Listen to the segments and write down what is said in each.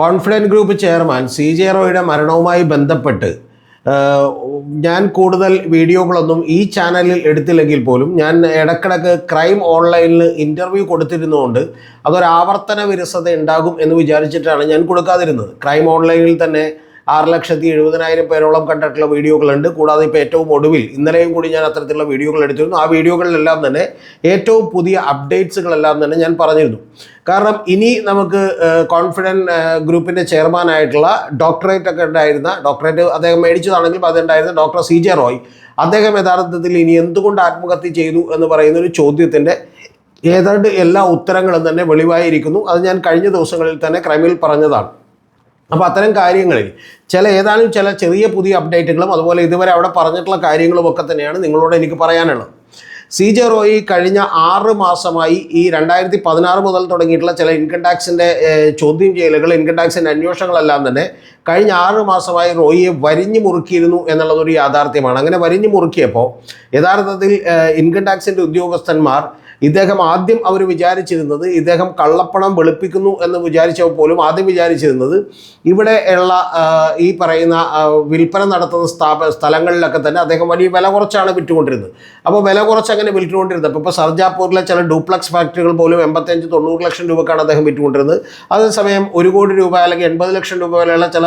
Confident group chairman CJ റോയിയുടെ മരണവുമായി ബന്ധപ്പെട്ട് ഞാൻ കൂടുതൽ വീഡിയോകളൊന്നും ഈ ചാനലിൽ എടുത്തില്ലെങ്കിൽ പോലും ഞാൻ ഇടക്കിടക്ക് ക്രൈം ഓൺലൈനിൽ ഇൻ്റർവ്യൂ കൊടുത്തിരുന്നതുകൊണ്ട് അതൊരാവർത്തന വിരസത ഉണ്ടാകും എന്ന് വിചാരിച്ചിട്ടാണ് ഞാൻ കൊടുക്കാതിരുന്നത്. ക്രൈം ഓൺലൈനിൽ തന്നെ 6,70,000 പേരോളം കണ്ടിട്ടുള്ള വീഡിയോകളുണ്ട്. കൂടാതെ ഇപ്പോൾ ഏറ്റവും ഒടുവിൽ ഇന്നലെയും കൂടി ഞാൻ അത്തരത്തിലുള്ള വീഡിയോകൾ എടുത്തിരുന്നു. ആ വീഡിയോകളിലെല്ലാം തന്നെ ഏറ്റവും പുതിയ അപ്ഡേറ്റ്സുകളെല്ലാം തന്നെ ഞാൻ പറഞ്ഞിരുന്നു. കാരണം ഇനി നമുക്ക് കോൺഫിഡൻറ്റ് ഗ്രൂപ്പിൻ്റെ ചെയർമാനായിട്ടുള്ള ഡോക്ടറേറ്റ് ഒക്കെ ഉണ്ടായിരുന്ന അദ്ദേഹം മേടിച്ചതാണെങ്കിലും അതുണ്ടായിരുന്ന ഡോക്ടർ CJ റോയ് അദ്ദേഹം യഥാർത്ഥത്തിൽ ഇനി എന്തുകൊണ്ട് ആത്മഹത്യ ചെയ്തു എന്ന് പറയുന്ന ഒരു ചോദ്യത്തിൻ്റെ ഏതാണ്ട് എല്ലാ ഉത്തരങ്ങളും തന്നെ വെളിവായിരിക്കുന്നു. അത് ഞാൻ കഴിഞ്ഞ ദിവസങ്ങളിൽ തന്നെ ക്രൈമിൽ പറഞ്ഞതാണ്. അപ്പോൾ അത്തരം കാര്യങ്ങളിൽ ഏതാനും ചില ചെറിയ പുതിയ അപ്ഡേറ്റുകളും അതുപോലെ ഇതുവരെ അവിടെ പറഞ്ഞിട്ടുള്ള കാര്യങ്ങളും ഒക്കെ തന്നെയാണ് നിങ്ങളോട് എനിക്ക് പറയാനുള്ളത്. CJ റോയ് കഴിഞ്ഞ 6 മാസമായി ഈ 2016 മുതൽ തുടങ്ങിയിട്ടുള്ള ചില ഇൻകം ടാക്സിൻ്റെ ചോദ്യം ചെയ്യലുകൾ, ഇൻകം ടാക്സിൻ്റെ അന്വേഷണങ്ങളെല്ലാം തന്നെ കഴിഞ്ഞ 6 മാസമായി റോയിയെ വരിഞ്ഞു മുറുക്കിയിരുന്നു എന്നുള്ളതൊരു യാഥാർത്ഥ്യമാണ്. അങ്ങനെ വരിഞ്ഞു മുറുക്കിയപ്പോൾ യഥാർത്ഥത്തിൽ ഇൻകം ടാക്സിൻ്റെ ഉദ്യോഗസ്ഥന്മാർ ഇദ്ദേഹം ആദ്യം അവർ വിചാരിച്ചിരുന്നത് ഇദ്ദേഹം കള്ളപ്പണം വെളുപ്പിക്കുന്നു എന്ന് വിചാരിച്ചപ്പോൾ പോലും ആദ്യം വിചാരിച്ചിരുന്നത് ഇവിടെ ഉള്ള ഈ പറയുന്ന വിൽപ്പന നടത്തുന്ന സ്ഥലങ്ങളിലൊക്കെ തന്നെ അദ്ദേഹം വലിയ വില കുറച്ചാണ് വിറ്റുകൊണ്ടിരുന്നത്. അപ്പോൾ വില കുറച്ച് അങ്ങനെ വിറ്റുകൊണ്ടിരുന്നത് ഇപ്പോൾ സർജാപൂരിലെ ചില ഡ്യൂപ്ലക്സ് ഫാക്ടറികൾ പോലും 85-90 ലക്ഷം രൂപക്കാണ് അദ്ദേഹം വിറ്റുകൊണ്ടിരുന്നത്. അതേസമയം 1 കോടി രൂപ അല്ലെങ്കിൽ 80 ലക്ഷം രൂപ വിലയുള്ള ചില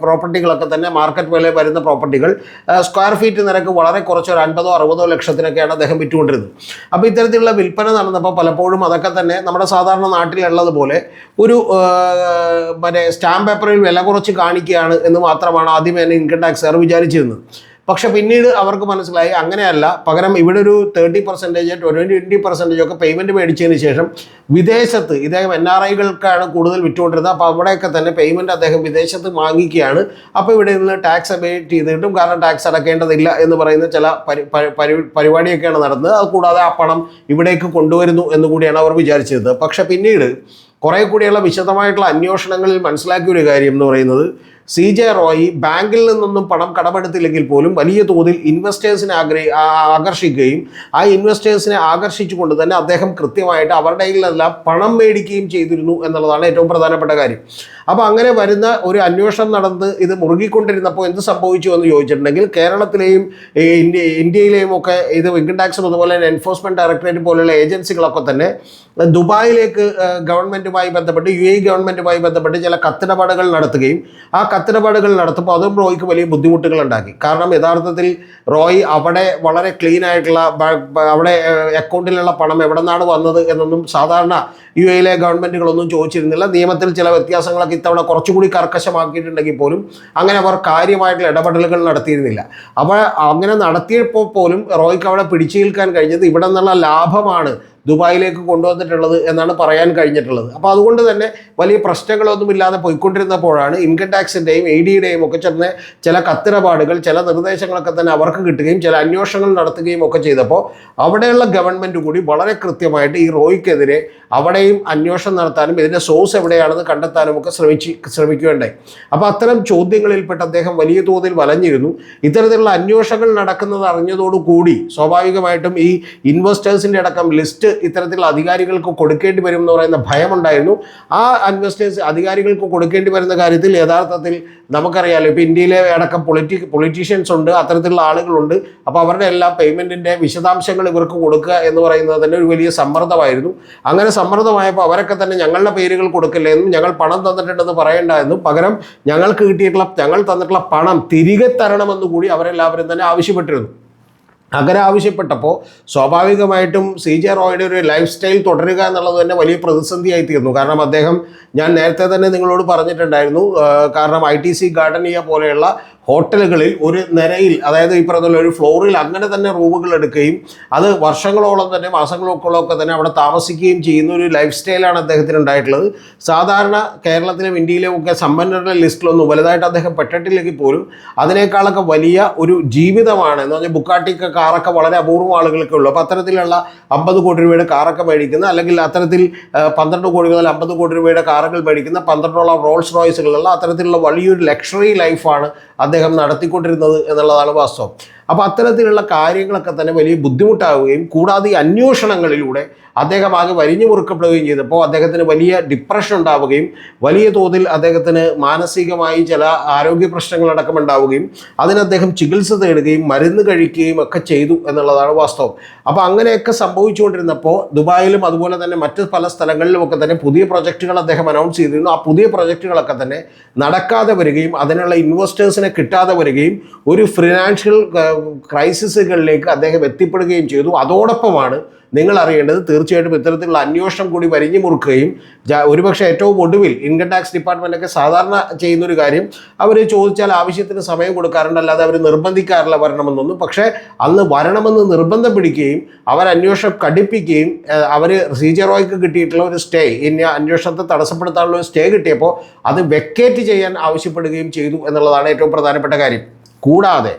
പ്രോപ്പർട്ടികളൊക്കെ തന്നെ മാർക്കറ്റ് വില വരുന്ന പ്രോപ്പർട്ടികൾ സ്ക്വയർ ഫീറ്റ് നിരക്ക് വളരെ കുറച്ച് ഒരു 50-60 ലക്ഷത്തിനൊക്കെയാണ് അദ്ദേഹം വിറ്റുകൊണ്ടിരുന്നത്. അപ്പോൾ ഇത്തരത്തിലുള്ള വിൽപ്പന നടന്നപ്പോൾ പലപ്പോഴും അതൊക്കെ തന്നെ നമ്മുടെ സാധാരണ നാട്ടിലുള്ളതുപോലെ ഒരു സ്റ്റാമ്പ് പേപ്പറിൽ വില കുറച്ച് കാണിക്കുകയാണ് എന്ന് മാത്രമാണ് ആദ്യമേ തന്നെ ഇൻകം ടാക്സുകാർ വിചാരിച്ചിരുന്നത്. പക്ഷെ പിന്നീട് അവർക്ക് മനസ്സിലായി അങ്ങനെയല്ല, പകരം ഇവിടെ ഒരു 30%, 20% ഒക്കെ പേയ്മെൻറ്റ് മേടിച്ചതിന് ശേഷം വിദേശത്ത് ഇദ്ദേഹം NRIകൾക്കാണ് കൂടുതൽ വിറ്റുകൊണ്ടിരുന്നത്. അപ്പോൾ അവിടെയൊക്കെ തന്നെ പേയ്മെൻറ്റ് അദ്ദേഹം വിദേശത്ത് വാങ്ങിക്കുകയാണ്. അപ്പോൾ ഇവിടെ നിന്ന് ടാക്സ് അബേറ്റ് ചെയ്തിട്ടും കാരണം ടാക്സ് അടക്കേണ്ടതില്ല എന്ന് പറയുന്ന ചില പരിപാടിയൊക്കെയാണ് നടന്നത്. അതുകൂടാതെ ആ പണം ഇവിടേക്ക് കൊണ്ടുവരുന്നു എന്ന് കൂടിയാണ് അവർ വിചാരിച്ചിരുന്നത്. പക്ഷെ പിന്നീട് കുറേ കൂടിയുള്ള വിശദമായിട്ടുള്ള അന്വേഷണങ്ങളിൽ മനസ്സിലാക്കിയ ഒരു കാര്യം എന്ന് പറയുന്നത് CJ റോയ് ബാങ്കിൽ നിന്നൊന്നും പണം കടമെടുത്തില്ലെങ്കിൽ പോലും വലിയ തോതിൽ ഇൻവെസ്റ്റേഴ്സിനെ ആകർഷിക്കുകയും ആ ഇൻവെസ്റ്റേഴ്സിനെ ആകർഷിച്ചുകൊണ്ട് തന്നെ അദ്ദേഹം കൃത്യമായിട്ട് അവരുടെ കയ്യിലെല്ലാം പണം മേടിക്കുകയും ചെയ്തിരുന്നു എന്നുള്ളതാണ് ഏറ്റവും പ്രധാനപ്പെട്ട കാര്യം. അപ്പോൾ അങ്ങനെ വരുന്ന ഒരു അന്വേഷണം നടന്ന് ഇത് മുറുകിക്കൊണ്ടിരുന്നപ്പോൾ എന്ത് സംഭവിച്ചു എന്ന് ചോദിച്ചിട്ടുണ്ടെങ്കിൽ കേരളത്തിലെയും ഇന്ത്യയിലെയും ഒക്കെ ഇത് ഇൻകം ടാക്സും അതുപോലെ തന്നെ എൻഫോഴ്സ്മെൻറ്റ് ഡയറക്ടറേറ്റ് പോലുള്ള ഏജൻസികളൊക്കെ തന്നെ ദുബായിലേക്ക് ഗവൺമെൻറ്റുമായി ബന്ധപ്പെട്ട് UAE ഗവൺമെൻറ്റുമായി ബന്ധപ്പെട്ട് ചില കത്തിടപാടുകൾ നടത്തുകയും ആ കത്തിടപാടുകൾ നടത്തുമ്പോൾ അതും റോയ്ക്ക് വലിയ ബുദ്ധിമുട്ടുകൾ ഉണ്ടാക്കി. കാരണം യഥാർത്ഥത്തിൽ റോയ് അവിടെ വളരെ ക്ലീൻ ആയിട്ടുള്ള അവിടെ അക്കൗണ്ടിലുള്ള പണം എവിടെ നിന്നാണ് വന്നത് എന്നൊന്നും സാധാരണ UAE ഗവൺമെൻറ്റുകളൊന്നും ചോദിച്ചിരുന്നില്ല. നിയമത്തിൽ ചില വ്യത്യാസങ്ങളൊക്കെ ഇത്തവണ കുറച്ചുകൂടി കർക്കശമാക്കിയിട്ടുണ്ടെങ്കിൽ പോലും അങ്ങനെ അവർ കാര്യമായിട്ടുള്ള ഇടപെടലുകൾ നടത്തിയിരുന്നില്ല. അപ്പോൾ അങ്ങനെ നടത്തിയപ്പോൾ പോലും റോയ്ക്ക് അവിടെ പിടിച്ചു നിൽക്കാൻ കഴിഞ്ഞത് ഇവിടെ നിന്നുള്ള ലാഭമാണ് ദുബായിലേക്ക് കൊണ്ടുവന്നിട്ടുള്ളത് എന്നാണ് പറയാൻ കഴിഞ്ഞിട്ടുള്ളത്. അപ്പോൾ അതുകൊണ്ട് തന്നെ വലിയ പ്രശ്നങ്ങളൊന്നുമില്ലാതെ പോയിക്കൊണ്ടിരുന്നപ്പോഴാണ് ഇൻകം ടാക്സിൻ്റെയും ADയുടെയും ഒക്കെ ചെന്ന് ചില കത്തിടപാടുകൾ, ചില നിർദ്ദേശങ്ങളൊക്കെ തന്നെ അവർക്ക് കിട്ടുകയും ചില അന്വേഷണങ്ങൾ നടത്തുകയും ഒക്കെ ചെയ്തപ്പോൾ അവിടെയുള്ള ഗവൺമെൻറ് കൂടി വളരെ കൃത്യമായിട്ട് ഈ റോയ്ക്കെതിരെ അവിടെയും അന്വേഷണം നടത്താനും ഇതിൻ്റെ സോഴ്സ് എവിടെയാണെന്ന് കണ്ടെത്താനും ഒക്കെ ശ്രമിക്കുകയുണ്ടായി. അപ്പോൾ അത്തരം ചോദ്യങ്ങളിൽപ്പെട്ട് അദ്ദേഹം വലിയ തോതിൽ വലഞ്ഞിരുന്നു. ഇത്തരത്തിലുള്ള അന്വേഷണങ്ങൾ നടക്കുന്നത് അറിഞ്ഞതോടുകൂടി സ്വാഭാവികമായിട്ടും ഈ ഇൻവെസ്റ്റേഴ്സിൻ്റെ അടക്കം ലിസ്റ്റ് ഇത്തരത്തിലുള്ള അധികാരികൾക്ക് കൊടുക്കേണ്ടി വരും എന്ന് പറയുന്ന ഭയമുണ്ടായിരുന്നു. ആ ഇൻവെസ്റ്റേഴ്സ് അധികാരികൾക്ക് കൊടുക്കേണ്ടി വരുന്ന കാര്യത്തിൽ യഥാർത്ഥത്തിൽ നമുക്കറിയാലോ ഇപ്പോൾ ഇന്ത്യയിലെ അടക്കം പൊളിറ്റീഷ്യൻസ് ഉണ്ട്, അത്തരത്തിലുള്ള ആളുകളുണ്ട്. അപ്പോൾ അവരുടെ എല്ലാം പേയ്മെൻറ്റിൻ്റെ വിശദാംശങ്ങൾ ഇവർക്ക് കൊടുക്കുക എന്ന് പറയുന്നത് തന്നെ ഒരു വലിയ സമ്മർദ്ദമായിരുന്നു. അങ്ങനെ സമ്മർദ്ദമായപ്പോൾ അവരൊക്കെ തന്നെ ഞങ്ങളുടെ പേരുകൾ കൊടുക്കില്ല എന്നും ഞങ്ങൾ പണം തന്നിട്ടുണ്ടെന്ന് പറയേണ്ട എന്നും പകരം ഞങ്ങൾ തന്നിട്ടുള്ള പണം തിരികെ തരണമെന്ന് കൂടി അവരെല്ലാവരും തന്നെ ആവശ്യപ്പെട്ടിരുന്നു. അങ്ങനെ ആവശ്യപ്പെട്ടപ്പോൾ സ്വാഭാവികമായിട്ടും CJ റോയുടെ ഒരു ലൈഫ് സ്റ്റൈൽ തുടരുക എന്നുള്ളത് തന്നെ വലിയ പ്രതിസന്ധിയായി തീർന്നു. കാരണം അദ്ദേഹം, ഞാൻ നേരത്തെ തന്നെ നിങ്ങളോട് പറഞ്ഞിട്ടുണ്ടായിരുന്നു, കാരണം ITC ഗാർഡനിയ പോലെയുള്ള ഹോട്ടലുകളിൽ ഒരു നിരയിൽ, അതായത് ഈ പറഞ്ഞ ഒരു ഫ്ലോറിൽ അങ്ങനെ തന്നെ റൂമുകൾ എടുക്കുകയും അത് വർഷങ്ങളോളം തന്നെ മാസങ്ങളൊക്കെ തന്നെ അവിടെ താമസിക്കുകയും ചെയ്യുന്ന ഒരു ലൈഫ് സ്റ്റൈലാണ് അദ്ദേഹത്തിന് ഉണ്ടായിട്ടുള്ളത്. സാധാരണ കേരളത്തിലും ഇന്ത്യയിലും ഒക്കെ സമ്പന്നരുടെ ലിസ്റ്റിലൊന്നും വലുതായിട്ട് അദ്ദേഹം പെട്ടിട്ടില്ലെങ്കിൽ പോലും അതിനേക്കാളൊക്കെ വലിയ ഒരു ജീവിതമാണ് എന്ന് പറഞ്ഞാൽ ബുക്കാട്ടിക്ക് കാറൊക്കെ വളരെ അപൂർവം ആളുകൾക്ക് ഉള്ളൂ. അപ്പോൾ അത്തരത്തിലുള്ള 50 കോടി രൂപയുടെ കാറൊക്കെ മേടിക്കുന്ന, അല്ലെങ്കിൽ അത്തരത്തിൽ 12 കോടി മുതൽ 50 കോടി രൂപയുടെ കാറുകൾ മേടിക്കുന്ന 12ഓളം റോൾസ് റോയ്സുകളുള്ള അത്തരത്തിലുള്ള വലിയൊരു ലക്ഷറി ലൈഫാണ് അദ്ദേഹം നടത്തിക്കൊണ്ടിരുന്നത് എന്നുള്ളതാണ് വാസ്തവം. അപ്പോൾ അത്തരത്തിലുള്ള കാര്യങ്ങളൊക്കെ തന്നെ വലിയ ബുദ്ധിമുട്ടാവുകയും കൂടാതെ ഈ അന്വേഷണങ്ങളിലൂടെ അദ്ദേഹം ആകെ വരിഞ്ഞു മുറുക്കപ്പെടുകയും ചെയ്തപ്പോൾ അദ്ദേഹത്തിന് വലിയ ഡിപ്രഷൻ ഉണ്ടാവുകയും വലിയ തോതിൽ അദ്ദേഹത്തിന് മാനസികമായി ചില ആരോഗ്യ പ്രശ്നങ്ങളടക്കം ഉണ്ടാവുകയും അതിന് അദ്ദേഹം ചികിത്സ തേടുകയും മരുന്ന് കഴിക്കുകയും ഒക്കെ ചെയ്തു എന്നുള്ളതാണ് വാസ്തവം. അപ്പോൾ അങ്ങനെയൊക്കെ സംഭവിച്ചുകൊണ്ടിരുന്നപ്പോൾ ദുബായിലും അതുപോലെ തന്നെ മറ്റ് പല സ്ഥലങ്ങളിലുമൊക്കെ തന്നെ പുതിയ പ്രൊജക്റ്റുകൾ അദ്ദേഹം അനൗൺസ് ചെയ്തിരുന്നു. ആ പുതിയ പ്രൊജക്റ്റുകളൊക്കെ തന്നെ നടക്കാതെ വരികയും അതിനുള്ള ഇൻവെസ്റ്റേഴ്സിനെ കിട്ടാതെ വരികയും ഒരു ഫിനാൻഷ്യൽ ക്രൈസിസുകളിലേക്ക് അദ്ദേഹം എത്തിപ്പെടുകയും ചെയ്തു. അതോടൊപ്പമാണ് നിങ്ങൾ അറിയേണ്ടത് തീർച്ചയായിട്ടും ഇത്തരത്തിലുള്ള അന്വേഷണം കൂടി വരിഞ്ഞു മുറുക്കുകയും ഒരുപക്ഷെ ഏറ്റവും ഒടുവിൽ ഇൻകം ടാക്സ് ഡിപ്പാർട്ട്മെൻറ്റൊക്കെ സാധാരണ ചെയ്യുന്നൊരു കാര്യം, അവർ ചോദിച്ചാൽ ആവശ്യത്തിന് സമയം കൊടുക്കാറുണ്ട്, അല്ലാതെ അവർ നിർബന്ധിക്കാറില്ല വരണമെന്നൊന്നും. പക്ഷേ അന്ന് വരണമെന്ന് നിർബന്ധം പിടിക്കുകയും അവർ അന്വേഷണം കടുപ്പിക്കുകയും അവർ CJ റോയ്ക്ക് കിട്ടിയിട്ടുള്ള ഒരു സ്റ്റേ, ഇനി അന്വേഷണത്തെ തടസ്സപ്പെടുത്താനുള്ള ഒരു സ്റ്റേ കിട്ടിയപ്പോൾ അത് വെക്കേറ്റ് ചെയ്യാൻ ആവശ്യപ്പെടുകയും ചെയ്തു എന്നുള്ളതാണ് ഏറ്റവും പ്രധാനപ്പെട്ട കാര്യം. കൂടാതെ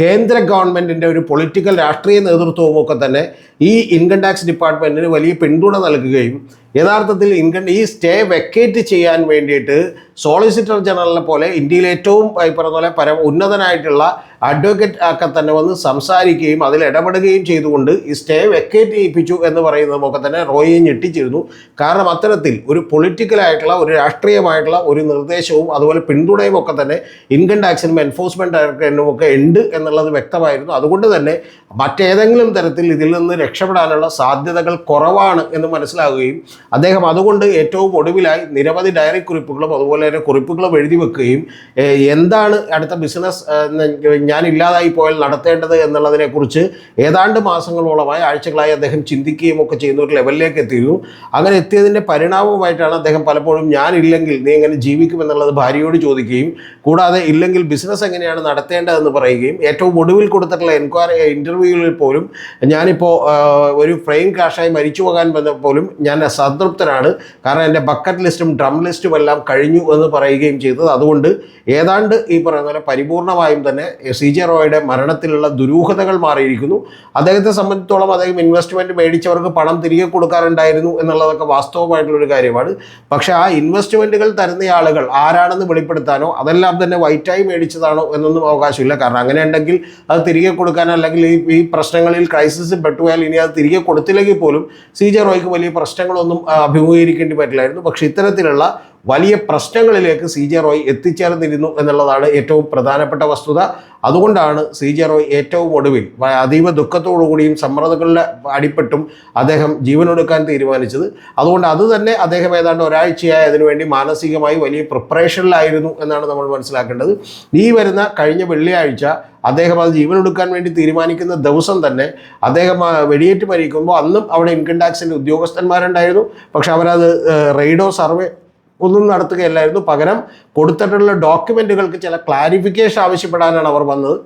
കേന്ദ്ര ഗവൺമെൻറ്റിൻ്റെ ഒരു പൊളിറ്റിക്കൽ രാഷ്ട്രീയ നേതൃത്വവും ഒക്കെ തന്നെ ഈ ഇൻകം ടാക്സ് ഡിപ്പാർട്ട്മെൻറ്റിന് വലിയ പിന്തുണ നൽകുകയും യഥാർത്ഥത്തിൽ ഈ സ്റ്റേ വെക്കേറ്റ് ചെയ്യാൻ വേണ്ടിയിട്ട് സോളിസിറ്റർ ജനറലിനെ പോലെ ഇന്ത്യയിൽ ഏറ്റവും ഈ പറഞ്ഞ പോലെ ഉന്നതനായിട്ടുള്ള അഡ്വക്കേറ്റ് ഒക്കെ തന്നെ വന്ന് സംസാരിക്കുകയും അതിൽ ഇടപെടുകയും ചെയ്തുകൊണ്ട് ഈ സ്റ്റേ വെക്കേറ്റ് ചെയ്യിപ്പിച്ചു എന്ന് പറയുന്നതുമൊക്കെ തന്നെ റോയിയെ ഞെട്ടിച്ചിരുന്നു. കാരണം അത്തരത്തിൽ ഒരു പൊളിറ്റിക്കലായിട്ടുള്ള ഒരു രാഷ്ട്രീയമായിട്ടുള്ള ഒരു നിർദ്ദേശവും അതുപോലെ പിന്തുണയും ഒക്കെ തന്നെ ഇൻകം ടാക്സിനും എൻഫോഴ്സ്മെൻറ്റ് ഡയറക്ടറേറ്റിനും ഒക്കെ ഉണ്ട് എന്നുള്ളത് വ്യക്തമായിരുന്നു. അതുകൊണ്ട് തന്നെ മറ്റേതെങ്കിലും തരത്തിൽ ഇതിൽ നിന്ന് രക്ഷപ്പെടാനുള്ള സാധ്യതകൾ കുറവാണ് എന്ന് മനസ്സിലാവുകയും അദ്ദേഹം അതുകൊണ്ട് ഏറ്റവും ഒടുവിലായി നിരവധി ഡയറി കുറിപ്പുകളും അതുപോലെ തന്നെ കുറിപ്പുകളും എഴുതി വെക്കുകയും എന്താണ് അടുത്ത ബിസിനസ് ഞാൻ ഇല്ലാതായി പോയാൽ നടത്തേണ്ടത് എന്നുള്ളതിനെക്കുറിച്ച് ഏതാണ്ട് മാസങ്ങളോളമായി ആഴ്ചകളായി അദ്ദേഹം ചിന്തിക്കുകയും ഒക്കെ ചെയ്യുന്ന ഒരു ലെവലിലേക്ക് എത്തിയിരുന്നു. അങ്ങനെ എത്തിയതിൻ്റെ പരിണാമമായിട്ടാണ് അദ്ദേഹം പലപ്പോഴും ഞാനില്ലെങ്കിൽ നീ എങ്ങനെ ജീവിക്കും എന്നുള്ളത് ഭാര്യയോട് ചോദിക്കുകയും കൂടാതെ ഇല്ലെങ്കിൽ ബിസിനസ് എങ്ങനെയാണ് നടത്തേണ്ടതെന്ന് പറയുകയും ഏറ്റവും ഒടുവിൽ കൊടുത്തിട്ടുള്ള ഇൻ്റർവ്യൂകളിൽ പോലും ഞാനിപ്പോൾ ഒരു പ്ലെയിൻ ക്രാഷായി മരിച്ചു പോകാൻ പോലും ഞാൻ സംതൃപ്തനാണ്, കാരണം എൻ്റെ ബക്കറ്റ് ലിസ്റ്റും ഡ്രം ലിസ്റ്റും എല്ലാം കഴിഞ്ഞു എന്ന് പറയുകയും ചെയ്തത്. അതുകൊണ്ട് ഏതാണ്ട് ഈ പറയുന്ന പോലെ പരിപൂർണമായും തന്നെ CJ റോയുടെ മരണത്തിലുള്ള ദുരൂഹതകൾ മാറിയിരിക്കുന്നു. അദ്ദേഹത്തെ സംബന്ധിച്ചോളം അദ്ദേഹം ഇൻവെസ്റ്റ്മെൻറ്റ് മേടിച്ചവർക്ക് പണം തിരികെ കൊടുക്കാറുണ്ടായിരുന്നു എന്നുള്ളതൊക്കെ വാസ്തവമായിട്ടുള്ളൊരു കാര്യമാണ്. പക്ഷേ ആ ഇൻവെസ്റ്റ്മെൻറ്റുകൾ തരുന്ന ആളുകൾ ആരാണെന്ന് വെളിപ്പെടുത്താനോ അതെല്ലാം തന്നെ വൈറ്റായി മേടിച്ചതാണോ എന്നൊന്നും അവകാശമില്ല. കാരണം അങ്ങനെ ഉണ്ടെങ്കിൽ അത് തിരികെ കൊടുക്കാനോ അല്ലെങ്കിൽ ഈ പ്രശ്നങ്ങളിൽ ക്രൈസിസിൽ പെട്ടുപോയാൽ ഇനി അത് തിരികെ കൊടുത്തില്ലെങ്കിൽ പോലും CJ റോയ്ക്ക് വലിയ പ്രശ്നങ്ങളൊന്നും അഭിമുഖീകരിക്കേണ്ടി പറ്റില്ലായിരുന്നു. പക്ഷേ ഇത്തരത്തിലുള്ള വലിയ പ്രശ്നങ്ങളിലേക്ക് CJ റോയ് എത്തിച്ചേർന്നിരുന്നു എന്നുള്ളതാണ് ഏറ്റവും പ്രധാനപ്പെട്ട വസ്തുത. അതുകൊണ്ടാണ് CJ റോയ് ഏറ്റവും ഒടുവിൽ അതീവ ദുഃഖത്തോടുകൂടിയും സമ്മർദ്ദങ്ങളുടെ അടിപ്പെട്ടും അദ്ദേഹം ജീവനൊടുക്കാൻ തീരുമാനിച്ചത്. അതുകൊണ്ട് അത് തന്നെ അദ്ദേഹം ഏതാണ്ട് ഒരാഴ്ചയായി അതിനുവേണ്ടി മാനസികമായി വലിയ പ്രിപ്പറേഷനിലായിരുന്നു എന്നാണ് നമ്മൾ മനസ്സിലാക്കേണ്ടത്. ഈ വരുന്ന കഴിഞ്ഞ വെള്ളിയാഴ്ച അദ്ദേഹം അത് ജീവനൊടുക്കാൻ വേണ്ടി തീരുമാനിക്കുന്ന ദിവസം തന്നെ അദ്ദേഹം വെടിയേറ്റ് മരിക്കുമ്പോൾ അന്നും അവിടെ ഇൻകം ടാക്സിൻ്റെ ഉദ്യോഗസ്ഥന്മാരുണ്ടായിരുന്നു. പക്ഷെ അവരത് റെയ്ഡോ സർവേ ഒന്നും നടത്തുകയല്ലായിരുന്നു. പകരം കൊടുത്തിട്ടുള്ള ഡോക്യുമെൻറ്റുകൾക്ക് ചില ക്ലാരിഫിക്കേഷൻ ആവശ്യപ്പെടാനാണ് അവർ വന്നത്.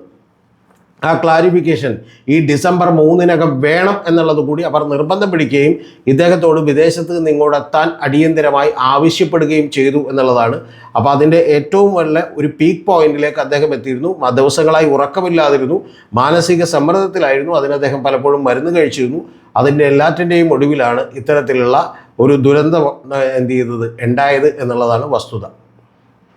ആ ക്ലാരിഫിക്കേഷൻ ഈ ഡിസംബർ 3 വേണം എന്നുള്ളത് കൂടി അവർ നിർബന്ധം പിടിക്കുകയും ഇദ്ദേഹത്തോട് വിദേശത്ത് നിന്ന് ഇങ്ങോട്ടെത്താൻ അടിയന്തരമായി ആവശ്യപ്പെടുകയും ചെയ്തു എന്നുള്ളതാണ്. അപ്പോൾ അതിൻ്റെ ഏറ്റവും വലിയ ഒരു പീക്ക് പോയിന്റിലേക്ക് അദ്ദേഹം എത്തിയിരുന്നു. ദിവസങ്ങളായി ഉറക്കമില്ലാതിരുന്നു, മാനസിക സമ്മർദ്ദത്തിലായിരുന്നു, അതിന് അദ്ദേഹം പലപ്പോഴും മരുന്ന് കഴിച്ചിരുന്നു. അതിൻ്റെ എല്ലാറ്റിൻ്റെയും ഒടുവിലാണ് ഇത്തരത്തിലുള്ള ഒരു ദുരന്തം ഉണ്ടായത് എന്നുള്ളതാണ് വസ്തുത.